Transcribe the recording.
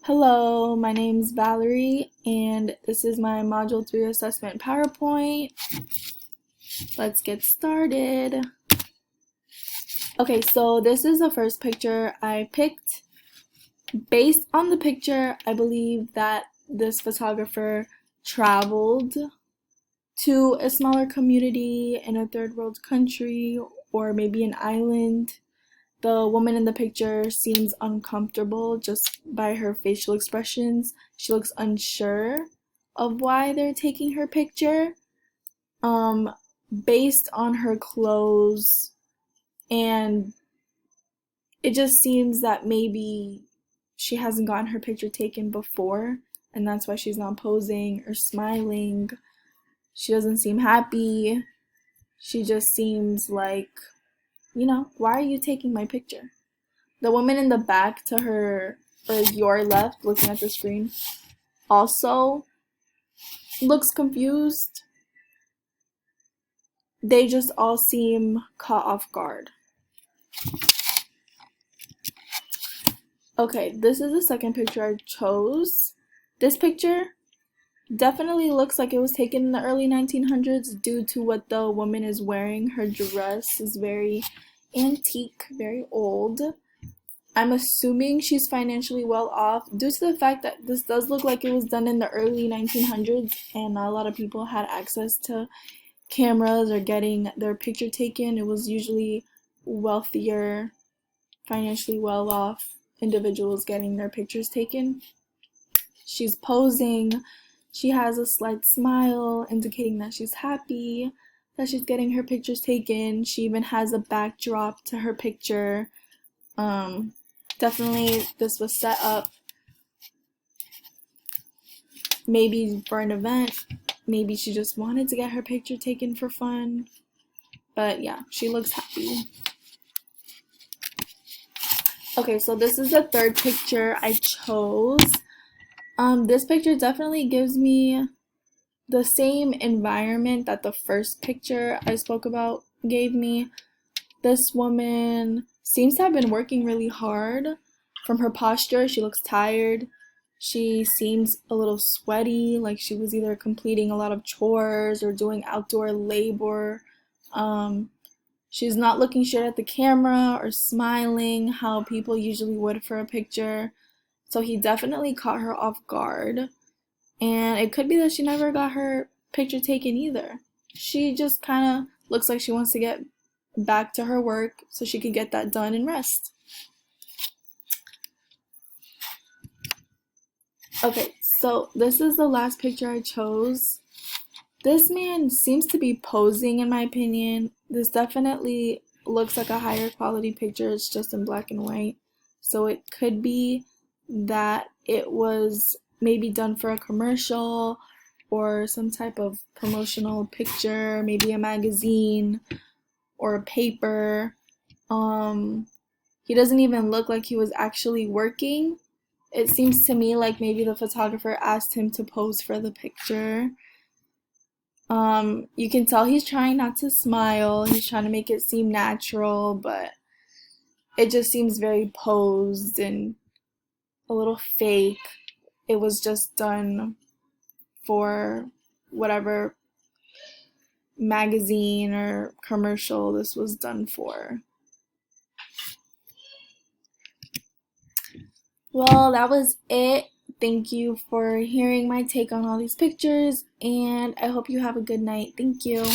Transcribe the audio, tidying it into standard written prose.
Hello, my name's Valerie, and this is my Module 3 assessment PowerPoint. Let's get started. Okay, so this is the first picture I picked. Based on the picture, I believe that this photographer traveled to a smaller community in a third world country or maybe an island. The woman in the picture seems uncomfortable just by her facial expressions. She looks unsure of why they're taking her picture. Based on her clothes, and it just seems that maybe she hasn't gotten her picture taken before, and that's why she's not posing or smiling. She doesn't seem happy. She just seems like, why are you taking my picture? The woman in the back to her, or your left, looking at the screen, also looks confused. They just all seem caught off guard. Okay, this is the second picture I chose. This picture definitely looks like it was taken in the early 1900s due to what the woman is wearing. Her dress is very antique, very old. I'm assuming she's financially well off due to the fact that this does look like it was done in the early 1900s and not a lot of people had access to cameras or getting their picture taken. It was usually wealthier, financially well off individuals getting their pictures taken. She's posing. She has a slight smile indicating that she's happy that she's getting her pictures taken. She even has a backdrop to her picture. Definitely this was set up maybe for an event. Maybe she just wanted to get her picture taken for fun. But yeah, she looks happy. Okay, so this is the third picture I chose. This picture definitely gives me the same environment that the first picture I spoke about gave me. This woman seems to have been working really hard. From her posture, she looks tired. She seems a little sweaty, like she was either completing a lot of chores or doing outdoor labor. She's not looking straight at the camera or smiling how people usually would for a picture. So he definitely caught her off guard. And it could be that she never got her picture taken either. She just kind of looks like she wants to get back to her work so she could get that done and rest. Okay, so this is the last picture I chose. This man seems to be posing, in my opinion. This definitely looks like a higher quality picture. It's just in black and white. So it could be that it was maybe done for a commercial or some type of promotional picture, maybe a magazine or a paper. He doesn't even look like he was actually working. It seems to me like maybe the photographer asked him to pose for the picture. You can tell he's trying not to smile. He's trying to make it seem natural, but it just seems very posed and a little fake. It was just done for whatever magazine or commercial this was done for. Well, that was it. Thank you for hearing my take on all these pictures, and I hope you have a good night. Thank you.